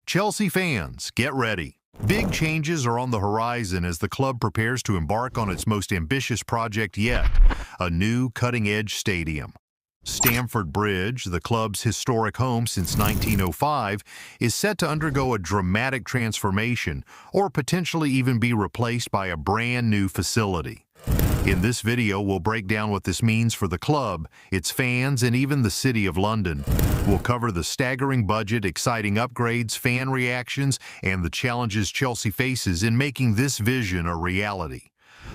Chelsea fans, get ready. Big changes are on the horizon as the club prepares to embark on its most ambitious project yet, a new cutting-edge stadium. Stamford Bridge, the club's historic home since 1905, is set to undergo a dramatic transformation or potentially even be replaced by a brand new facility. In this video, we'll break down what this means for the club, its fans, and even the City of London. We'll cover the staggering budget, exciting upgrades, fan reactions, and the challenges Chelsea faces in making this vision a reality.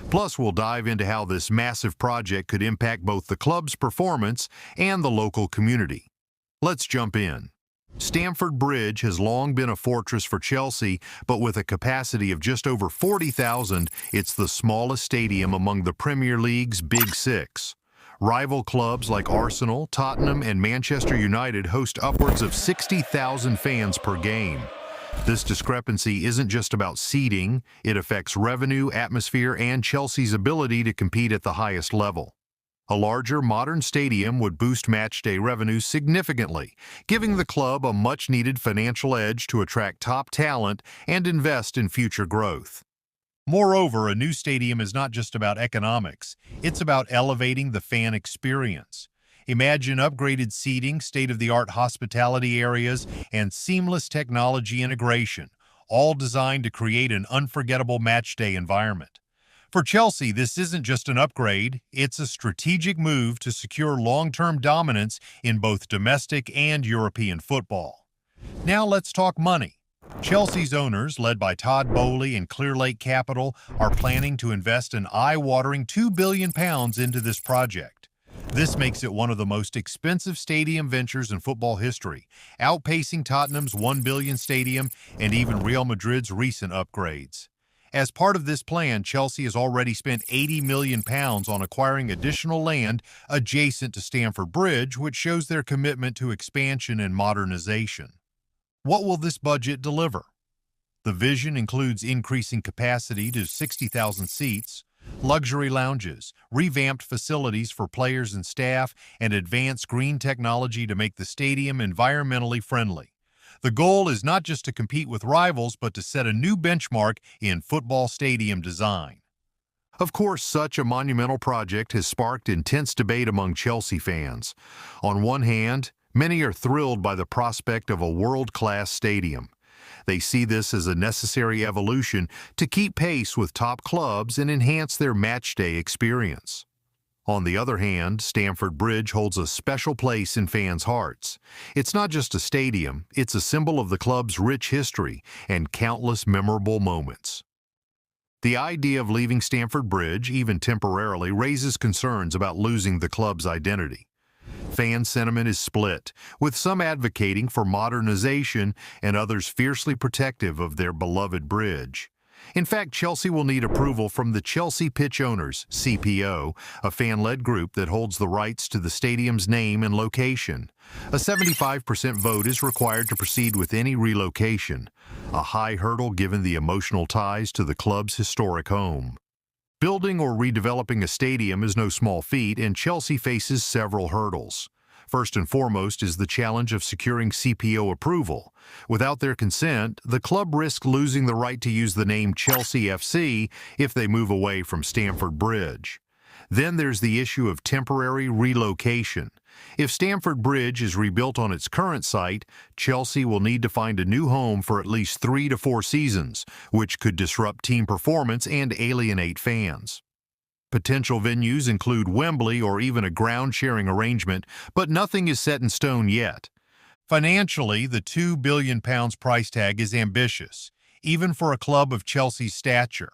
Plus, we'll dive into how this massive project could impact both the club's performance and the local community. Let's jump in. Stamford Bridge has long been a fortress for Chelsea, but with a capacity of just over 40,000, it's the smallest stadium among the Premier League's Big Six. Rival clubs like Arsenal, Tottenham, and Manchester United host upwards of 60,000 fans per game. This discrepancy isn't just about seating, it affects revenue, atmosphere, and Chelsea's ability to compete at the highest level. A larger, modern stadium would boost matchday revenues significantly, giving the club a much-needed financial edge to attract top talent and invest in future growth. Moreover, a new stadium is not just about economics, it's about elevating the fan experience. Imagine upgraded seating, state-of-the-art hospitality areas, and seamless technology integration, all designed to create an unforgettable matchday environment. For Chelsea, this isn't just an upgrade, it's a strategic move to secure long-term dominance in both domestic and European football. Now let's talk money. Chelsea's owners, led by Todd Boehly and Clearlake Capital, are planning to invest an eye-watering £2 billion into this project. This makes it one of the most expensive stadium ventures in football history, outpacing Tottenham's $1 billion stadium and even Real Madrid's recent upgrades. As part of this plan, Chelsea has already spent £80 million on acquiring additional land adjacent to Stamford Bridge, which shows their commitment to expansion and modernization. What will this budget deliver? The vision includes increasing capacity to 60,000 seats, luxury lounges, revamped facilities for players and staff, and advanced green technology to make the stadium environmentally friendly. The goal is not just to compete with rivals, but to set a new benchmark in football stadium design. Of course, such a monumental project has sparked intense debate among Chelsea fans. On one hand, many are thrilled by the prospect of a world-class stadium. They see this as a necessary evolution to keep pace with top clubs and enhance their matchday experience. On the other hand, Stamford Bridge holds a special place in fans' hearts. It's not just a stadium, it's a symbol of the club's rich history and countless memorable moments. The idea of leaving Stamford Bridge, even temporarily, raises concerns about losing the club's identity. Fan sentiment is split, with some advocating for modernization and others fiercely protective of their beloved bridge. In fact, Chelsea will need approval from the Chelsea Pitch Owners, CPO, a fan-led group that holds the rights to the stadium's name and location. A 75% vote is required to proceed with any relocation, a high hurdle given the emotional ties to the club's historic home. Building or redeveloping a stadium is no small feat, and Chelsea faces several hurdles. First and foremost is the challenge of securing CPO approval. Without their consent, the club risks losing the right to use the name Chelsea FC if they move away from Stamford Bridge. Then there's the issue of temporary relocation. If Stamford Bridge is rebuilt on its current site, Chelsea will need to find a new home for at least 3 to 4 seasons, which could disrupt team performance and alienate fans. Potential venues include Wembley or even a ground-sharing arrangement, but nothing is set in stone yet. Financially, the £2 billion price tag is ambitious, even for a club of Chelsea's stature.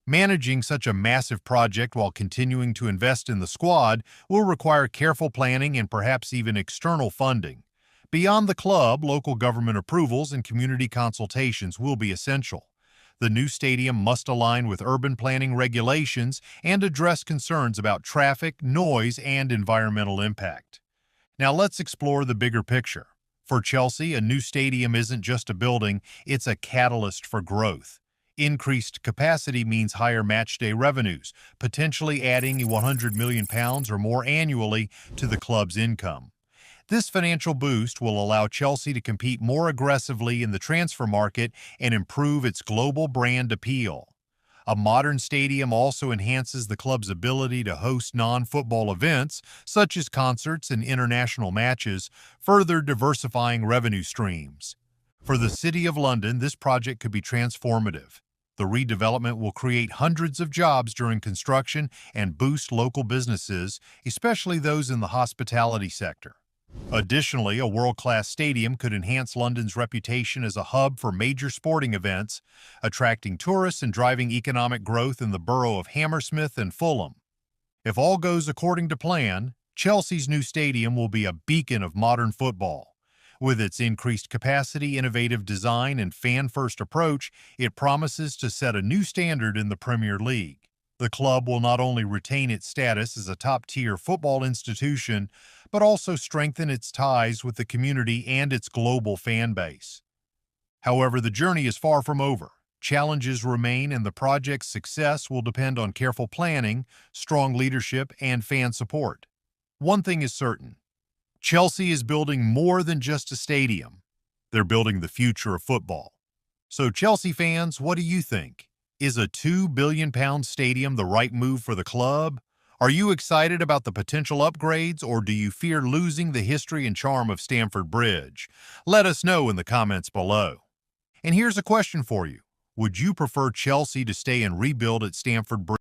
Managing such a massive project while continuing to invest in the squad will require careful planning and perhaps even external funding. Beyond the club, local government approvals and community consultations will be essential. The new stadium must align with urban planning regulations and address concerns about traffic, noise, and environmental impact. Now let's explore the bigger picture. For Chelsea, a new stadium isn't just a building, it's a catalyst for growth. Increased capacity means higher matchday revenues, potentially adding £100 million or more annually to the club's income. This financial boost will allow Chelsea to compete more aggressively in the transfer market and improve its global brand appeal. A modern stadium also enhances the club's ability to host non-football events, such as concerts and international matches, further diversifying revenue streams. For the City of London, this project could be transformative. The redevelopment will create hundreds of jobs during construction and boost local businesses, especially those in the hospitality sector. Additionally, a world-class stadium could enhance London's reputation as a hub for major sporting events, attracting tourists and driving economic growth in the borough of Hammersmith and Fulham. If all goes according to plan, Chelsea's new stadium will be a beacon of modern football. With its increased capacity, innovative design, and fan-first approach, it promises to set a new standard in the Premier League. The club will not only retain its status as a top-tier football institution, but also strengthen its ties with the community and its global fan base. However, the journey is far from over. Challenges remain, and the project's success will depend on careful planning, strong leadership, and fan support. One thing is certain: Chelsea is building more than just a stadium. They're building the future of football. So, Chelsea fans, what do you think? Is a £2 billion stadium the right move for the club? Are you excited about the potential upgrades, or do you fear losing the history and charm of Stamford Bridge? Let us know in the comments below. And here's a question for you. Would you prefer Chelsea to stay and rebuild at Stamford Bridge?